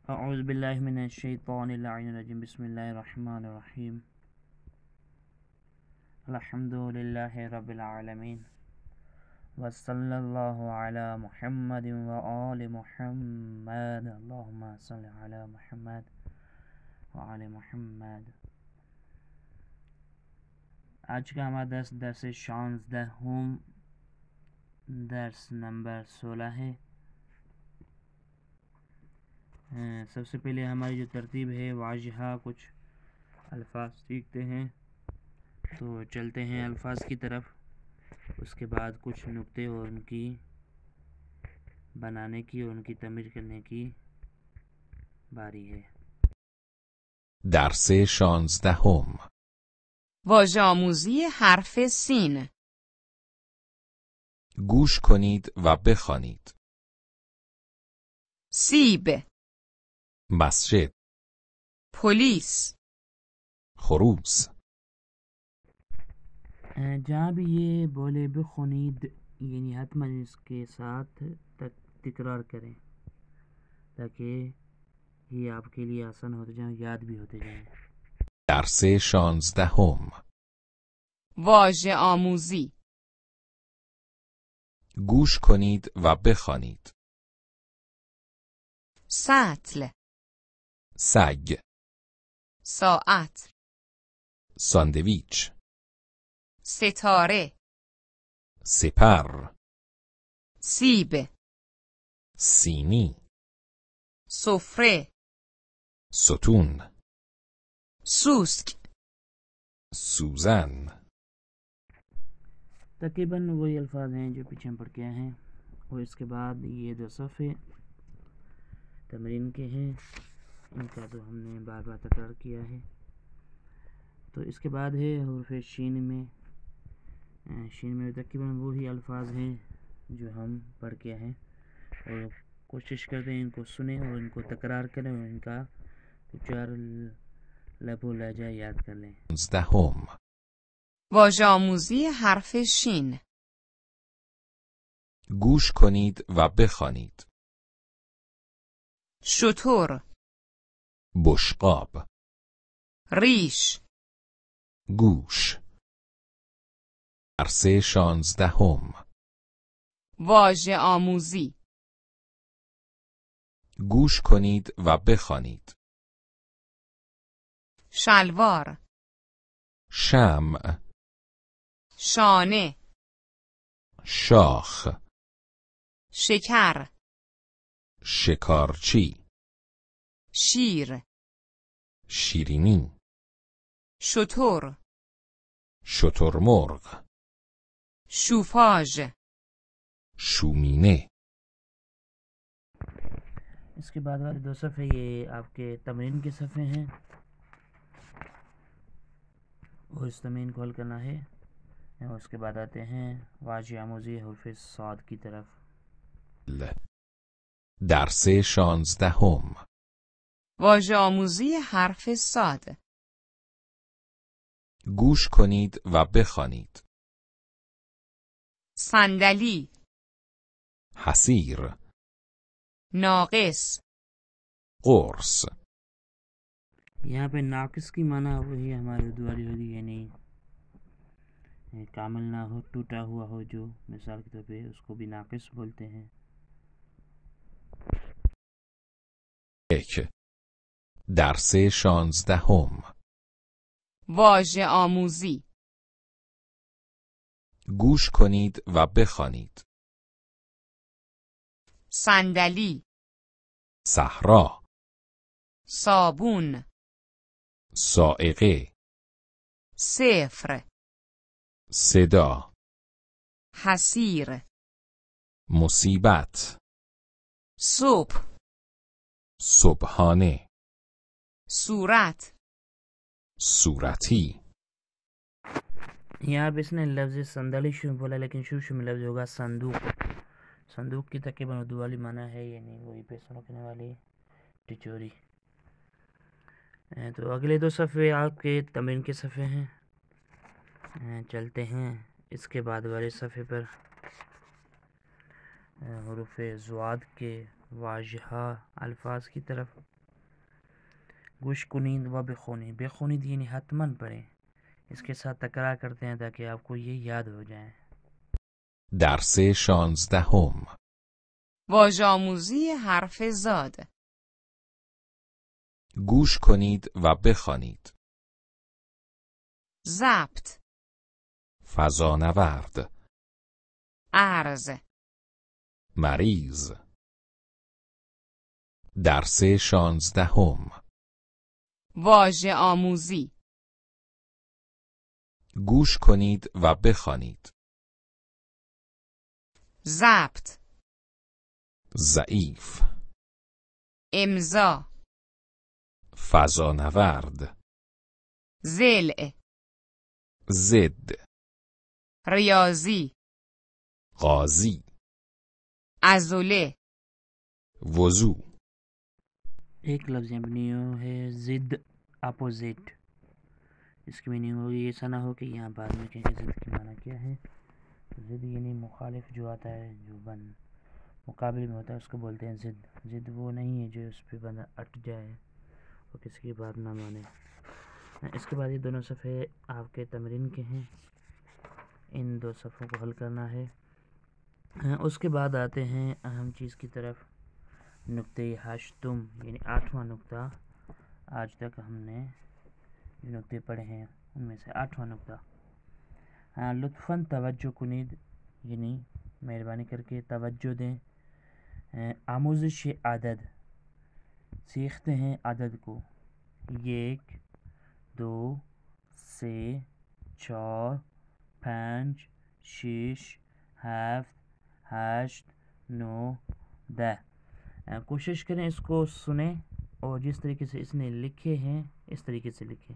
अऊज़ु बिल्लाहि मिनश शैतानिर रजीम बिस्मिल्लाहिर रहमानिर रहीम अल्हम्दुलिल्लाहि रब्बिल आलमीन वस्सल्लल्लाहु अला मुहम्मदिन व आलि मुहम्मद अल्लाहुम्मा सल्लि अला मुहम्मद व आलि मुहम्मद। आज का हमारा दर्स 16 दर्स नंबर 16 है। सबसे पहले हमारी जो तरतीब है वाजिहा कुछ अल्फाज सीखते हैं, तो चलते हैं अल्फाज की तरफ। उसके बाद कुछ नुक्ते और उनकी बनाने की और उनकी तमीर करने की बारी है। درس 16 واژه آموزی حرف سین. گوش کنید و بخوانید. سیب، مسجد، پلیس. خروس. जहाँ भी ये बोले बखुनीद यानी हतमन इसके साथ तकरार करें ताकि ये आपके लिए आसान होते जाए, याद भी होते जाए। درس 16 واژه آموزی. گوش کنید و بخوانید. سطل، سگ، ساعت. ساندویچ، ستاره، سپر، سیب. سینی، سفره، ستون، سوسک. سوزن. तकरीबन वही अल्फाज हैं जो पीछे हम पढ़ के आए हैं। और इसके बाद ये दो सफ़े तमरीन के हैं, इनका तो हमने बार बार तकरार किया है। तो इसके बाद है हुर्फ शीन में तकरीबन वही अल्फाज हैं जो हम पढ़ के आए हैं, और कोशिश करते हैं इनको सुने और इनको तकरार करें और इनका उच्चार लबो लहजा याद कर लें। 16 واژه آموزی حرف شین. گوش کنید و بخوانید. شتر، بشقاب، ریش. گوش. درس 16 واژه آموزی. گوش کنید و بخوانید. شلوار، شمع، شانه. شاخ، شکر، شکارچی، شیر. شیرینی، شتر، شترمرغ، شوفاژ. شومینه. इसके बाद वाले दो सफ़े ये आपके तमरीन के सफ़े हैं, और इस तमरीन को हल करना है। और उसके बाद आते हैं वाजिह आमूज़ी हुर्फ़ साद की तरफ। درس 16 واژه آموزی حرف صاد. گوش کنید و بخوانید. صندلی، حصیر، ناقص. قرص. यहाँ पे नाकिस की माना वही हमारी उर्दू वाली होगी, यानी कामिल ना हो, टूटा हुआ हो, जो मिसाल के तौर पे उसको भी नाकिस बोलते हैं। 1 درس 16 واژه آموزی. گوش کنید و بخوانید. صندلی، صحرا، صابون. صاعقه، صفر، صدا، حصیر. مصیبت، صبح، صبحانه، صورت. صورتی. यहाँ पे इसने लफ्ज़ संदली शुरू बोला, लेकिन शुरू में लफ्ज़ होगा संदूक। संदूक की तकरीबन उर्दू वाली माना है यानी वही पैसों रखने वाली तिजोरी। तो अगले दो सफ़े आपके तमरीन के सफ़े हैं। चलते हैं इसके बाद वाले सफ़े पर हुरूफ ज़वाद के वाजिहा अल्फाज की तरफ। गुश कुनीद व बेखुनीद, बेखुनीद यानी हतमन पढ़ें, इसके साथ तकरार करते हैं ताकि आपको ये याद हो जाए. درس 16 واژه‌آموزی حرف زاد. گوش کنید و بخوانید. ضبط. فضانورد. عرض. مریض. درس 16 واژه‌آموزی. گوش کنید و بخوانید. ضبط. ضعیف. امضا. فضانورد. ضلع. ضد. ریاضی. قاضی. عضله. وضو. एक लफ्ज़ यहाँ मीनिंग है ज़िद, अपोजिट. इसकी मीनिंग होगी ऐसा ना हो कि यहाँ बाद में कहें ज़िद की माना क्या है. ज़िद यानी मुखालिफ जो आता है, जो मुकाबले में होता है, उसको बोलते हैं ज़िद. ज़िद वो नहीं है जो उस पर बंदा अट जाए और किसी की बात ना माने. इसके बाद ये दोनों सफ़े आपके तमरीन के हैं, इन दो सफ़ों को हल करना है. उसके बाद आते हैं अहम चीज़ की तरफ, नुक्ते हाशतुम यानी 8वां नुक्ता. आज तक हमने जो नुक्ते पढ़े हैं उनमें से 8वां नुक्ता. लुत्फ़न तवज्जो कुनीद यानी मेहरबानी करके तवज्जो दें. आमोज़िश आदद, सीखते हैं आदद को. 1 2 3 4 5 6 7 8 9 10. कोशिश करें इसको सुने और जिस तरीके से इसने लिखे हैं इस तरीके से लिखें.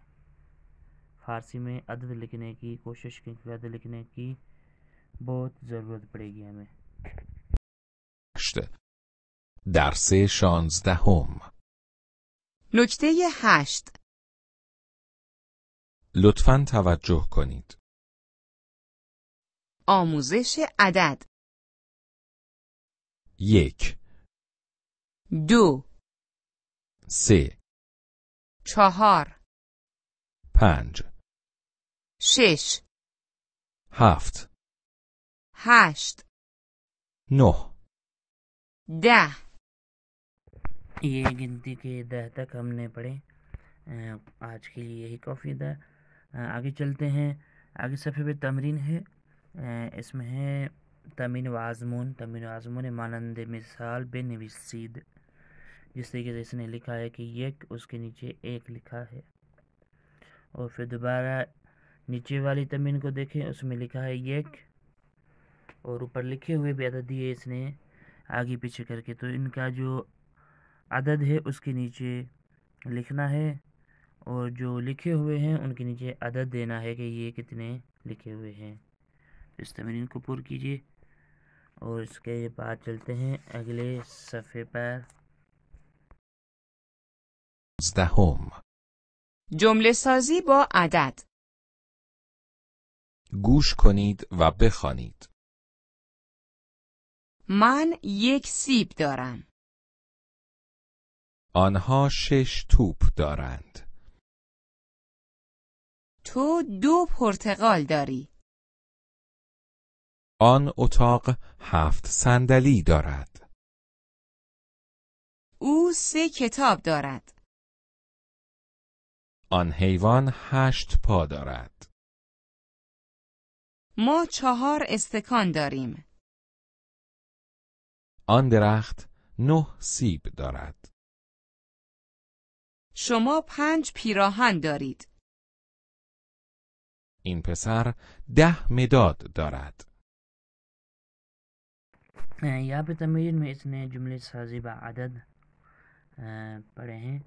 फ़ारसी में अदद लिखने की कोशिश की, अदद लिखने की बहुत ज़रूरत पड़ेगी हमें. درس 16 نکته 8. لطفاً توجه کنید. آموزش عدد. 1 2 3 4 5 6 7 8 9 10. ये गिनती के 10 तक हमने पढ़े. आज के लिए यही काफ़ी था. आगे चलते हैं. आगे सफ़े पे तमरीन है. इसमें है तमीन वाज़मून. तमीन वाज़मून मानंद मिसाल बेनविसीद. जिस तरीके से इसने लिखा है कि एक, उसके नीचे एक लिखा है, और फिर दोबारा नीचे वाली तमीन को देखें, उसमें लिखा है एक, और ऊपर लिखे हुए भी अदद दिए इसने आगे पीछे करके. तो इनका जो अदद है उसके नीचे लिखना है, और जो लिखे हुए हैं उनके नीचे अदद देना है कि ये कितने लिखे हुए हैं. इस तमरीन को पूरा कीजिए और इसके बाद चलते हैं अगले सफ़े पर. 16 جمله سازی با عدد. گوش کنید و بخوانید. من 1 سیب دارم. آنها 6 توپ دارند. تو 2 پرتقال داری. آن اتاق 7 صندلی دارد. او 3 کتاب دارد. آن حیوان 8 پا دارد. ما 4 استکان داریم. آن درخت 9 سیب دارد. شما 5 پیراهن دارید. این پسر 10 مداد دارد. यहाँ पे तमरीन में इसने जुमले साज़ी बा अदद पढ़े हैं.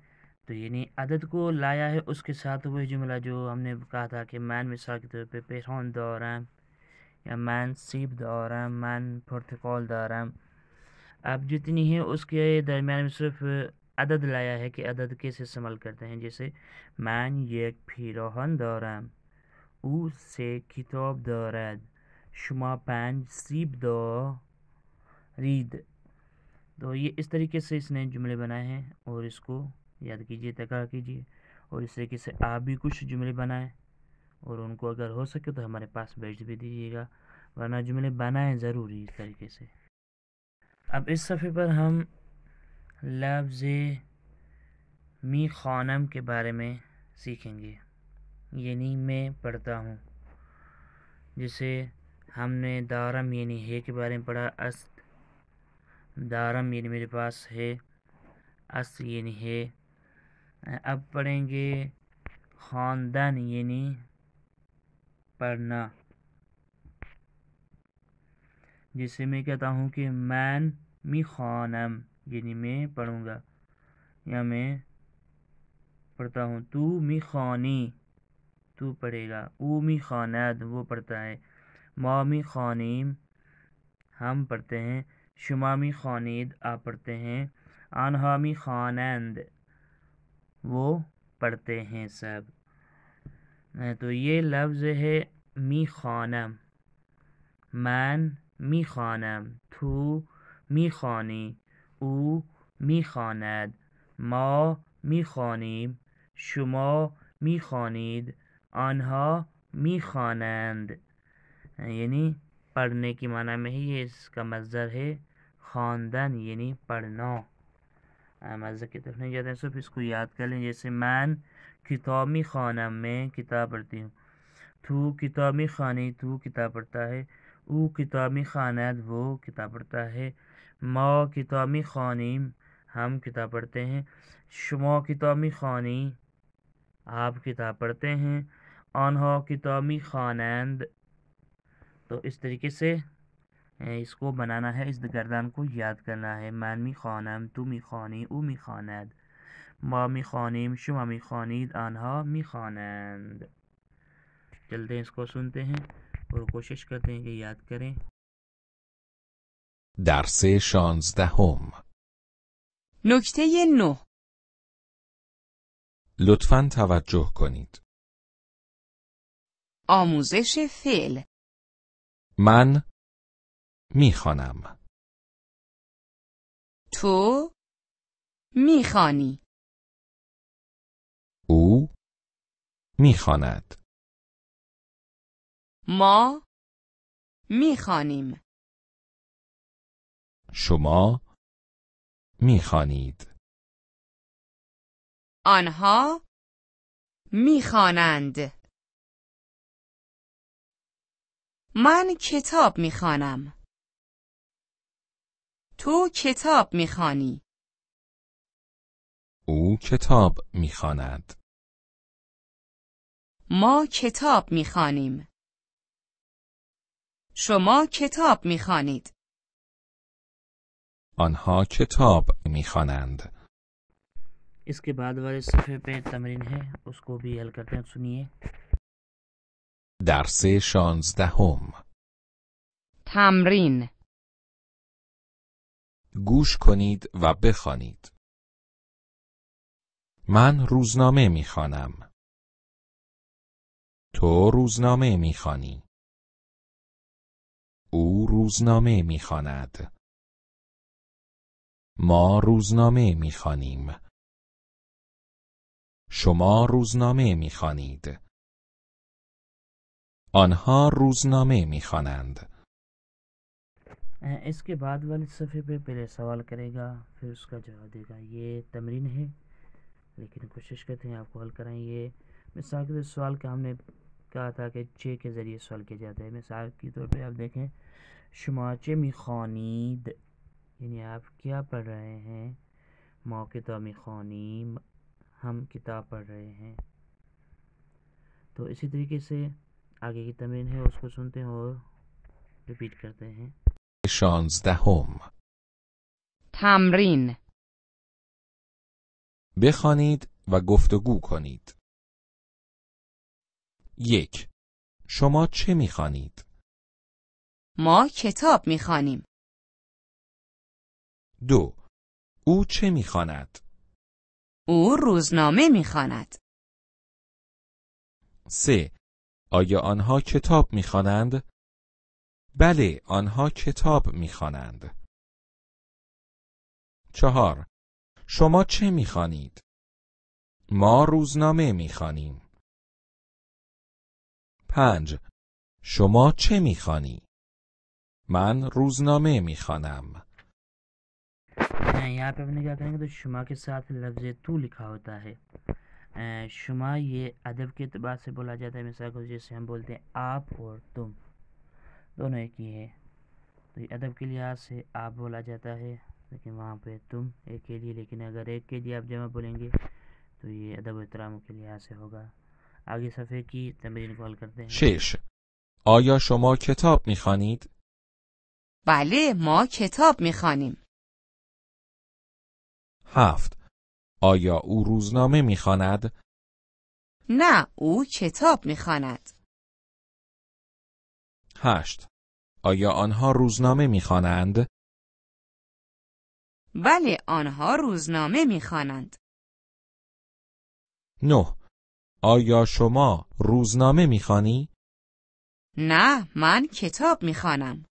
तो यानी अदद को लाया है, उसके साथ वही जुमला जो हमने कहा था कि मैन मिसाल के तौर पे पेहन दौरान, या मैन सीब दौरान, मैन पुर्तकाल दौरान. अब जितनी है उसके दरमियान में सिर्फ अदद लाया है कि अदद कैसे इस्तेमाल करते हैं. जैसे मैन एक پیراهن دارم, او 3 کتاب دارد, شما 5 سیب دارید. तो ये इस तरीके से इसने जुमले बनाए हैं और इसको याद कीजिए, तकरार कीजिए और इस तरीके से आप भी कुछ जुमले बनाएं और उनको अगर हो सके तो हमारे पास भेज भी दीजिएगा, वरना जुमले बनाएं ज़रूरी इस तरीके से। अब इस सफ़े पर हम लफ्ज़ मी खानम के बारे में सीखेंगे, यानी मैं पढ़ता हूँ। जिसे हमने दारम यानी है के बारे में पढ़ा, अस्त दारम यानी मेरे पास है, अस्त यानी है। अब पढ़ेंगे खानदान यानी पढ़ना, जिसे मैं कहता हूँ कि मैन मी खानम यानी मैं पढ़ूँगा या मैं पढ़ता हूँ। तू मी खानी तू पढ़ेगा, ऊ मी खानद वो पढ़ता है, मा मी खानीम हम पढ़ते हैं, शुमा मी खानिद आप पढ़ते हैं, आनहा मी खानंद वो पढ़ते हैं सब। तो ये लफ्ज़ है मी खानम, मैन मी खानम, थू मी खानी, ऊ मी खानद, मा मी खानीम, शुमा मी खानिद, आनहा मी खानंद। यानी पढ़ने की माना में ही ये इसका मज़दर है खानदान यानी पढ़ना। मज़दर की तरफ नहीं जाते हैं, सिर्फ इसको याद कर लें। जैसे मैन किताब मी खानम में किताब पढ़ती हूँ, थू किताब मी खानी तू किताब पढ़ता है, ऊ किताब मी खानद वो किताब पढ़ता है, मा किताब मी खानीम हम किताब पढ़ते हैं, शुमा किताब मी खानी आप किताब पढ़ते हैं, आनहा किताब मी खानंद। तो इस तरीके से इसको बनाना है, इस गर्दान को याद करना है। मैन मी खानम, तू मी खानी, ऊ मी खानद, मा मी खानीम, शुमा मी खानीद, आनहा मी खानंद। चलते हैं, इसको सुनते हैं और कोशिश करते हैं कि याद करें। درس 16 نکته 9. لطفاً توجه کنید. آموزش فعل. من میخوانم. تو میخوانی. او میخواند. ما میخوانیم. شما میخوانید. آنها میخوانند. من کتاب میخوانم. تو کتاب میخوانی. او کتاب میخواند. ما کتاب میخوانیم. شما کتاب میخوانید. آنها کتاب میخوانند. इसके बाद वाले सफ़े पे तमरीन है, उसको भी हल करते हैं, सुनिए। درس 16 تمرین. گوش کنید و بخوانید. من روزنامه میخوانم. تو روزنامه میخوانی. او روزنامه میخواند. ما روزنامه میخوانیم. شما روزنامه میخوانید. آنها روزنامه میخوانند. इसके बाद वाले सफ़े पे पहले सवाल करेगा, फिर उसका जवाब देगा। ये तमरीन है, लेकिन कोशिश करते हैं आपको हल कराएं। ये मिसाल के सवाल का हमने कहा था कि चे के ज़रिए सवाल किया जाता है। मिसाल के तौर पे आप देखें, शुमाचे मिखानीद यानी आप क्या पढ़ रहे हैं, मौक़िता मिखानीम हम किताब पढ़ रहे हैं। तो इसी तरीके से आगे की तमरीन है, उसको सुनते हैं और रिपीट करते हैं। 16 تمرین. بخوانید و گفتگو کنید. 1. شما چه میخوانید؟ ما کتاب میخوانیم. 2. او چه میخواند؟ او روزنامه میخواند. 3. آیا آنها کتاب میخوانند؟ بله، آنها کتاب میخوانند. 4. شما چه میخوانید؟ ما روزنامه میخوانیم. 5. شما چه میخوانی؟ من روزنامه میخوانم. यहाँ पे अपने क्या करेंगे तो शुमा के साथ लफ्ज़ तू लिखा होता है। शुमा ये अदब के एतबार से बोला जाता है। मिसाल को जैसे हम बोलते हैं आप और तुम दोनों एक ही है, तो ये अदब के लिहाज से आप बोला जाता है, लेकिन वहाँ पे तुम एक के लिए। लेकिन अगर एक के लिए आप जमा बोलेंगे तो ये अदब व एहतराम के लिहाज से होगा। आगे सफ़े की तमरीन को हल करते हैं। 6. آیا شما کتاب میخوانید؟ بله ما کتاب میخوانیم. 7. آیا او روزنامه میخواند؟ نه او کتاب میخواند. 8. آیا آنها روزنامه میخوانند؟ بله آنها روزنامه میخوانند. 9. آیا شما روزنامه میخوانی؟ نه من کتاب میخوانم.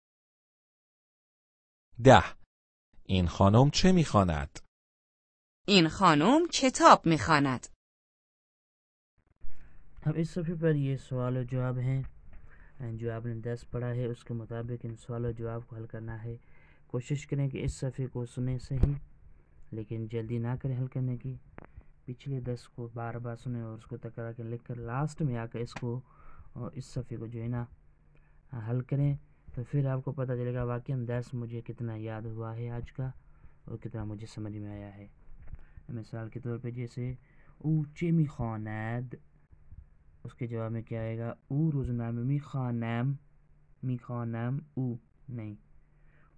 10. این خانم چه میخواند؟ این خانم کتاب میخواند. अब इस सफ़े पर ये सवाल और जवाब हैं जो आपने 10 पढ़ा है, उसके मुताबिक इन सवाल और जवाब को हल करना है। कोशिश करें कि इस सफ़े को सुने सही, लेकिन जल्दी ना करें हल करने की। पिछले 10 को बार बार सुने और उसको तकरार के लिख कर लास्ट में आकर इसको इस सफ़े को जो है ना हल करें, तो फिर आपको पता चलेगा वाकई दर्स मुझे कितना याद हुआ है आज का और कितना मुझे समझ में आया है। मिसाल के तौर पे जैसे ऊँचे मी खानद, उसके जवाब में क्या आएगा? ऊ रोज़नामे मी खानम ऊ नहीं,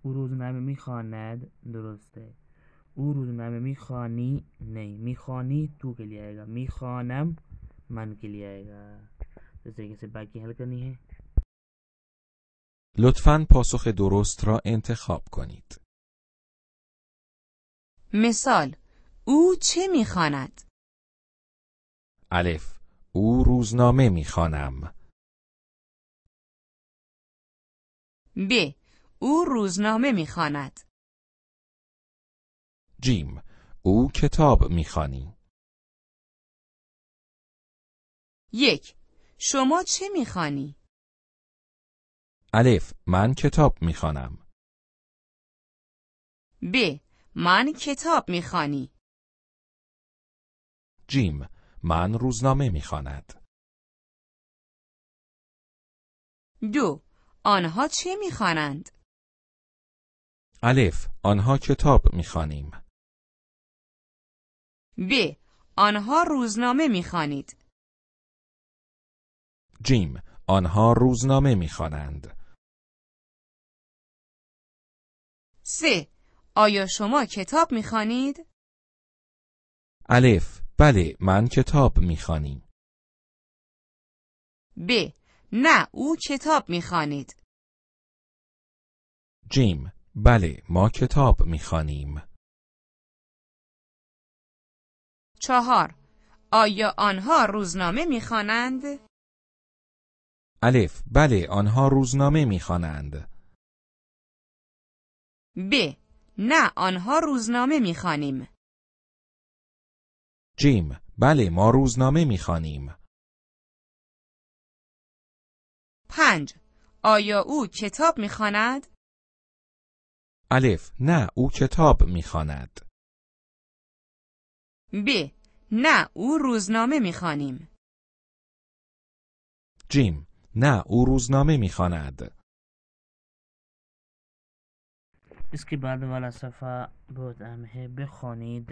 ऊ रोज़नामे मी खानद दुरुस्त है। ऊ रोज़नामे मी खानी नहीं, मी खानी तू के लिए आएगा, मी खानम मन के लिए आएगा। इस तरीके से बाकी हल करनी है। لطفاً پاسخ درست را انتخاب کنید. مثال او چه میخواند؟ الف. او روزنامه میخوانم. ب. او روزنامه میخواند. جیم. او کتاب میخوانی. 1. شما چه میخوانی؟ الف. من کتاب میخوانم. ب. من کتاب میخوانی. جیم. من روزنامه میخواند. 2. آنها چه میخوانند؟ الف. آنها کتاب میخوانیم. ب. آنها روزنامه میخوانید. جیم. آنها روزنامه میخوانند. 3. آیا شما کتاب میخوانید؟ الف. بله من کتاب میخوانیم. ب. نه او کتاب میخوانید. جیم. بله ما کتاب میخوانیم. 4. آیا آنها روزنامه میخوانند؟ الف. بله آنها روزنامه میخوانند. ب. نه آنها روزنامه میخوانیم. جیم. بله ما روزنامه میخوانیم. 5. آیا او کتاب میخواند؟ الف. نه او کتاب میخواند. ب. نه او روزنامه میخوانیم. جیم. نه او روزنامه میخواند. इसके बाद वाला सफ़ा बहुत अहम है। बेखौनीद,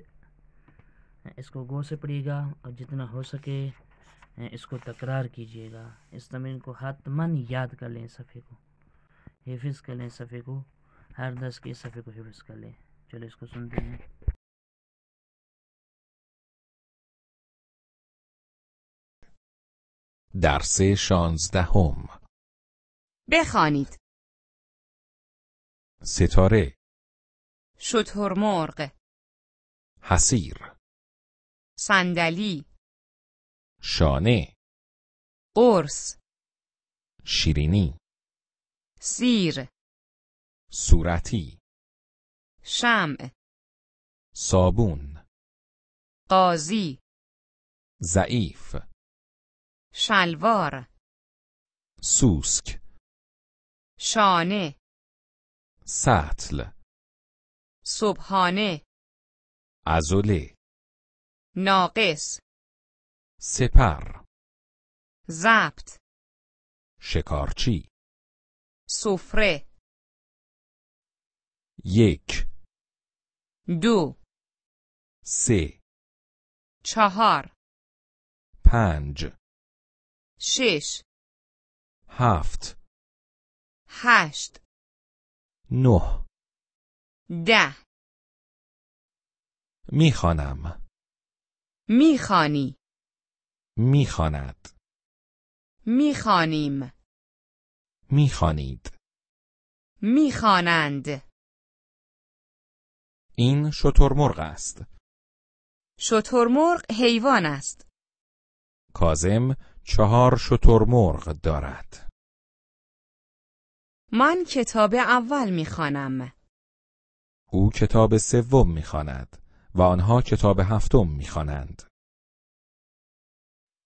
इसको गौर से पढ़िएगा और जितना हो सके इसको तकरार कीजिएगा। इस तमरीन को हतमन याद कर लें, सफ़े को हिफ्ज़ कर लें, सफ़े को हर दस के सफ़े को हिफ्ज़ कर लें। चलो इसको सुनते हैं। درس 16. بخوانید. ستاره. شترمرغ. حصیر. صندلی. شانه. قرص. شیرینی. سیر. صورتی. شمع. صابون. قاضی. ضعیف. شلوار. سوسک. شانه. سطل. صبحانه. عضله. ناقص. سپر. ضبط. شکارچی. سفره. 1 2 3 4 5 6 7 8 9 10 میخوانم. میخوانی. میخواند. میخوانیم. میخوانید. میخوانند. این شترمرغ است. شترمرغ حیوان است. کاظم 4 شترمرغ دارد. من کتاب اول میخوانم. او کتاب 3 میخواند و آنها کتاب 7 میخوانند.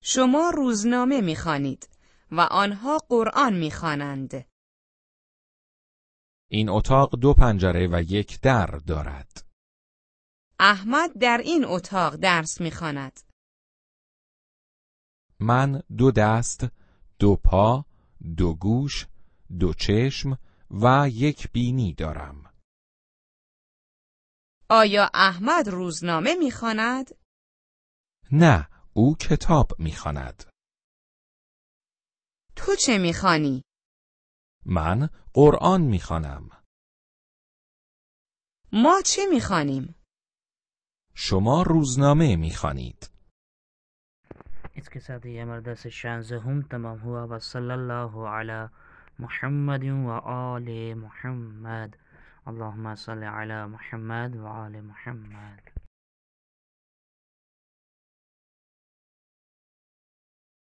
شما روزنامه میخوانید و آنها قرآن میخوانند. این اتاق 2 پنجره و 1 در دارد. احمد در این اتاق درس میخواند. من 2 دست، 2 پا، 2 گوش، 2 چشم و 1 بینی دارم. آیا احمد روزنامه میخواند؟ نه، او کتاب میخواند. تو چه میخوانی؟ من قرآن میخوانم. ما چه میخوانیم؟ شما روزنامه میخوانید. इसके साथ ही हमारा दर्स 16 तमाम हुआ। व सल्लल्लाहु अला मुहम्मद व आले मुहम्मद। अल्लाहुम्मा सल्लि अला मुहम्मद व आले मुहम्मद।